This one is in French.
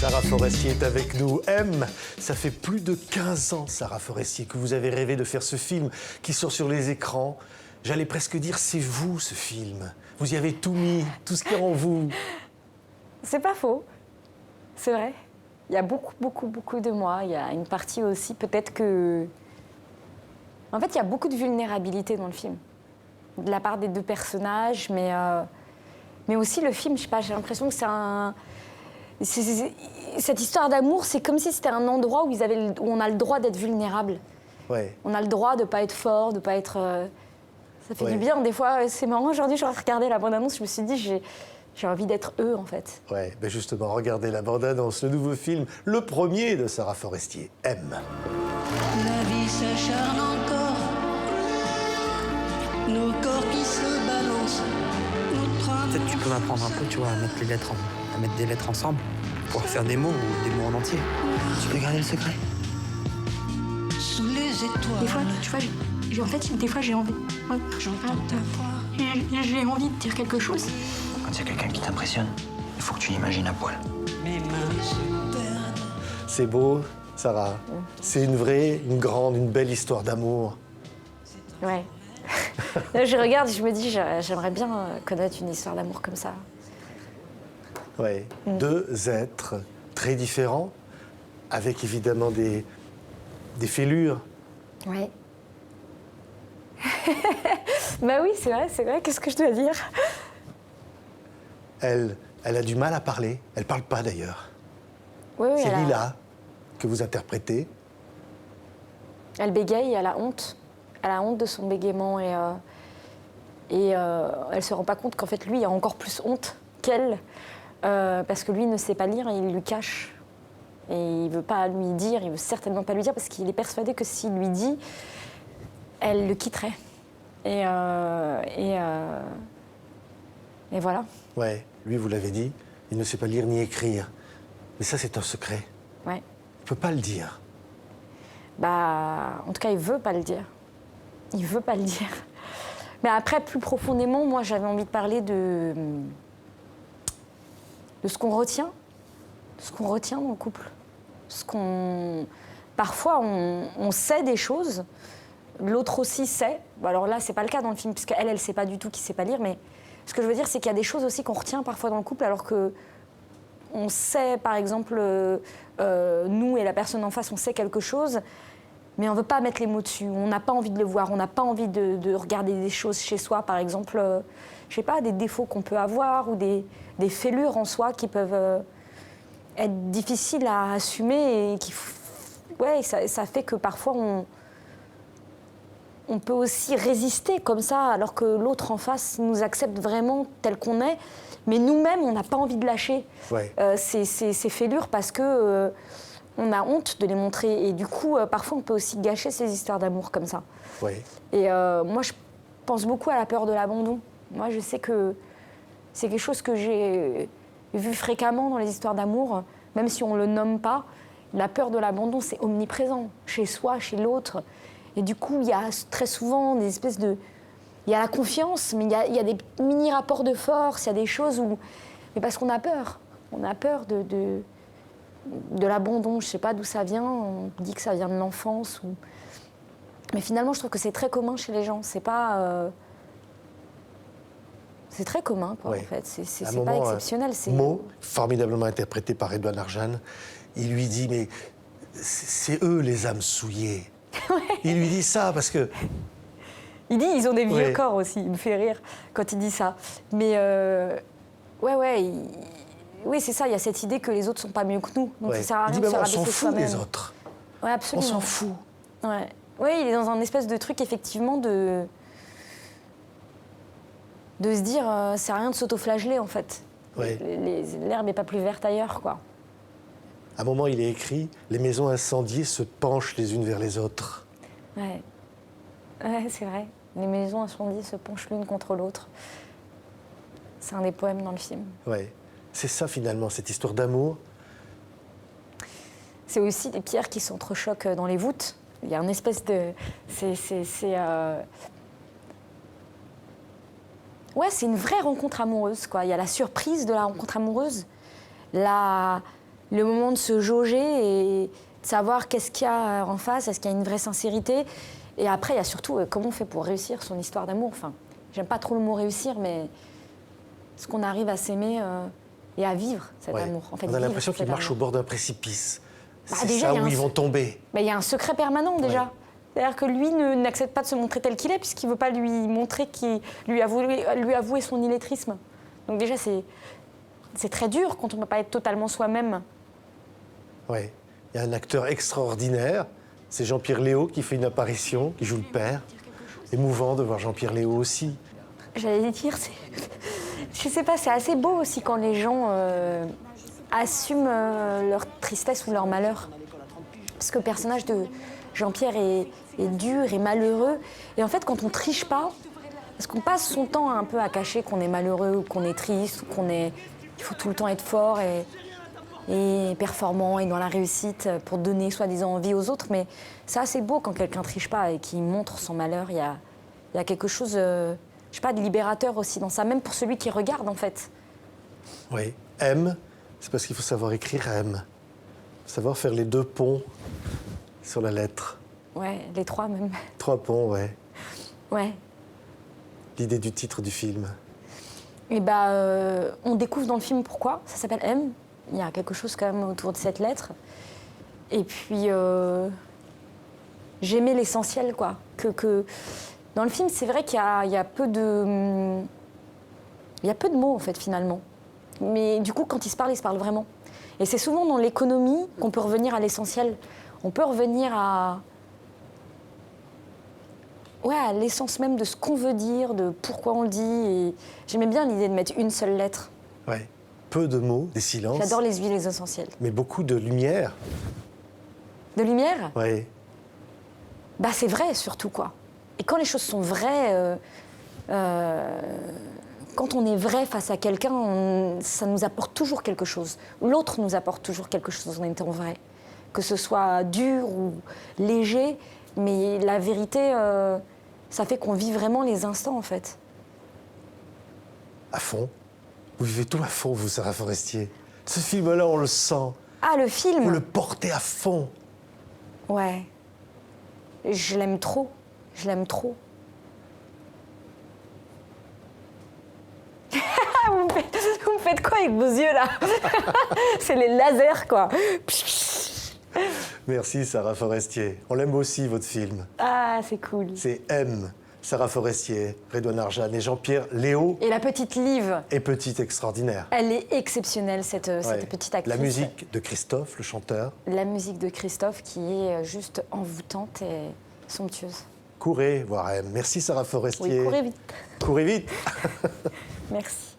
Sarah Forestier est avec nous. M, ça fait plus de 15 ans, Sarah Forestier, que vous avez rêvé de faire ce film qui sort sur les écrans. J'allais presque dire, c'est vous, ce film. Vous y avez tout mis, tout ce qui est en vous. C'est pas faux, c'est vrai. Il y a beaucoup de moi. Il y a une partie aussi, peut-être que... En fait, il y a beaucoup de vulnérabilité dans le film. De la part des deux personnages, mais aussi le film, je sais pas, j'ai l'impression que c'est un... Cette histoire d'amour, c'est comme si c'était un endroit où on a le droit d'être vulnérable. Ouais. On a le droit de ne pas être fort, de ne pas être... Ça fait du bien, des fois. C'est marrant, aujourd'hui, je regardais la bande-annonce, je me suis dit, j'ai envie d'être eux, en fait. Ouais, ben justement, regardez la bande-annonce, le nouveau film, le premier de Sarah Forestier, M. La vie s'acharne encore, nos corps qui se balancent, notre âme... Peut-être tu peux m'apprendre un peu, tu vois, à mettre à mettre des lettres ensemble, pour faire des mots ou des mots en entier. Tu peux garder le secret? Sous les étoiles. Des fois, tu vois, en fait, des fois, j'ai envie. Ouais. J'entends ta voix. J'ai envie de dire quelque chose. Quand il y a quelqu'un qui t'impressionne, il faut que tu l'imagines à poil. Mes mains se perdent. C'est beau, Sarah. C'est une grande, une belle histoire d'amour. Ouais. Là, je regarde et je me dis, j'aimerais bien connaître une histoire d'amour comme ça. Ouais. Deux êtres très différents, avec évidemment des fêlures. Ouais. Bah oui, c'est vrai, qu'est-ce que je dois dire? Elle a du mal à parler. Elle parle pas d'ailleurs. Oui, C'est Lila que vous interprétez. Elle bégaye, elle a honte. Elle a honte de son bégaiement et elle se rend pas compte qu'en fait, lui, il a encore plus honte qu'elle. Parce que lui ne sait pas lire et il lui cache. Et il veut pas lui dire, il veut certainement pas lui dire parce qu'il est persuadé que s'il lui dit, elle le quitterait. Et voilà. Ouais, lui, vous l'avez dit, il ne sait pas lire ni écrire. Mais ça, c'est un secret. Ouais. Il peut pas le dire. Bah, en tout cas, il veut pas le dire. Il veut pas le dire. Mais après, plus profondément, moi, j'avais envie de parler de ce qu'on retient. De ce qu'on retient dans le couple. Parfois, on sait des choses, l'autre aussi sait. Bon, alors là, c'est pas le cas dans le film, puisqu'elle, elle sait pas du tout qu'il sait pas lire, mais ce que je veux dire, c'est qu'il y a des choses aussi qu'on retient parfois dans le couple, alors que on sait, par exemple, nous et la personne en face, on sait quelque chose, mais on veut pas mettre les mots dessus, on n'a pas envie de le voir, on n'a pas envie de regarder des choses chez soi, par exemple, je sais pas, des défauts qu'on peut avoir, ou des fêlures en soi qui peuvent... être difficile à assumer et ça fait que parfois on peut aussi résister comme ça alors que l'autre en face nous accepte vraiment tel qu'on est, mais nous-mêmes on n'a pas envie de lâcher ces fêlures parce que on a honte de les montrer et du coup parfois on peut aussi gâcher ces histoires d'amour comme ça. Ouais. Et moi je pense beaucoup à la peur de l'abandon. Moi je sais que c'est quelque chose que j'ai vu fréquemment dans les histoires d'amour, même si on ne le nomme pas, la peur de l'abandon, c'est omniprésent, chez soi, chez l'autre. Et du coup, il y a très souvent des espèces de... Il y a la confiance, mais il y a des mini-rapports de force, il y a des choses où... Mais parce qu'on a peur. On a peur de l'abandon, je ne sais pas d'où ça vient, on dit que ça vient de l'enfance. Mais finalement, je trouve que c'est très commun chez les gens. C'est pas... C'est très commun, quoi, en fait. C'est pas exceptionnel. Mo, formidablement interprété par Edouard Arjan, il lui dit, mais c'est eux les âmes souillées. Ouais. Il lui dit ça parce que... Il dit, ils ont des vieux corps aussi. Il me fait rire quand il dit ça. Mais oui, c'est ça. Il y a cette idée que les autres sont pas mieux que nous. Donc ça sert à rien de se rabaisser on s'en fout soi-même. des autres. Ouais, absolument. On s'en fout. Ouais. Oui, il est dans un espèce de truc, effectivement, de se dire, c'est rien de s'auto-flageller, en fait. Ouais. L'herbe n'est pas plus verte ailleurs, quoi. À un moment, il est écrit « Les maisons incendiées se penchent les unes vers les autres ». Ouais, c'est vrai. Les maisons incendiées se penchent l'une contre l'autre. C'est un des poèmes dans le film. Ouais. C'est ça, finalement, cette histoire d'amour. C'est aussi des pierres qui s'entrechoquent dans les voûtes. Il y a une espèce de... Ouais, c'est une vraie rencontre amoureuse, quoi. Il y a la surprise de la rencontre amoureuse, la le moment de se jauger et de savoir qu'est-ce qu'il y a en face, est-ce qu'il y a une vraie sincérité. Et après, il y a surtout comment on fait pour réussir son histoire d'amour. Enfin, j'aime pas trop le mot réussir, mais est-ce qu'on arrive à s'aimer et à vivre cet Ouais. amour. En fait, On a vivre l'impression cet qu'ils marchent au amour. bord d'un précipice. Bah, C'est déjà, ça il y a où un ils vont tomber. Bah, il y a un secret permanent déjà. Ouais. C'est-à-dire que lui n'accepte pas de se montrer tel qu'il est puisqu'il ne veut pas lui montrer lui avouer son illettrisme. Donc déjà, c'est très dur quand on ne peut pas être totalement soi-même. Ouais. Il y a un acteur extraordinaire, c'est Jean-Pierre Léaud qui fait une apparition, qui joue le père. Émouvant de voir Jean-Pierre Léaud aussi. J'allais dire, je sais pas, c'est assez beau aussi quand les gens assument leur tristesse ou leur malheur. Parce que le personnage de Jean-Pierre est dur et malheureux. Et en fait, quand on triche pas, parce qu'on passe son temps un peu à cacher qu'on est malheureux ou qu'on est triste ou il faut tout le temps être fort et performant et dans la réussite pour donner soi-disant envie aux autres. Mais c'est assez beau quand quelqu'un triche pas et qui montre son malheur. Il y a quelque chose, je sais pas, de libérateur aussi dans ça, même pour celui qui regarde en fait. Oui. M, c'est parce qu'il faut savoir écrire M. Savoir faire les 2 ponts sur la lettre. Ouais, les 3 même. 3 ponts, ouais. Ouais. L'idée du titre du film. Et on découvre dans le film pourquoi. Ça s'appelle M. Il y a quelque chose quand même autour de cette lettre. Et puis, j'aimais l'essentiel, quoi. Que dans le film, c'est vrai qu'il y a peu de... Il y a peu de mots, en fait, finalement. Mais du coup, quand ils se parlent vraiment. Et c'est souvent dans l'économie qu'on peut revenir à l'essentiel. On peut revenir à l'essence même de ce qu'on veut dire, de pourquoi on le dit. Et j'aimais bien l'idée de mettre une seule lettre. Ouais. Peu de mots, des silences. J'adore les huiles essentielles. Mais beaucoup de lumière. De lumière ? Ouais. Bah c'est vrai surtout quoi. Et quand les choses sont vraies, quand on est vrai face à quelqu'un, ça nous apporte toujours quelque chose. L'autre nous apporte toujours quelque chose en étant vrai. Que ce soit dur ou léger, mais la vérité, ça fait qu'on vit vraiment les instants en fait. À fond. Vous vivez tout à fond, vous, Sarah Forestier. Ce film-là, on le sent. Ah le film ? Vous le portez à fond. Ouais. Je l'aime trop. Je l'aime trop. Vous me faites quoi avec vos yeux là ? C'est les lasers quoi. Merci, Sarah Forestier. On l'aime aussi, votre film. Ah, c'est cool. C'est M, Sarah Forestier, Redouane Arjan et Jean-Pierre Léaud. Et la petite Liv, Et Petite Extraordinaire. elle est exceptionnelle cette Ouais. petite actrice. La musique de Christophe, le chanteur. La musique de Christophe qui est juste envoûtante et somptueuse. Courez voir M. Merci, Sarah Oui, Forestier. courez vite. Courez vite. Merci.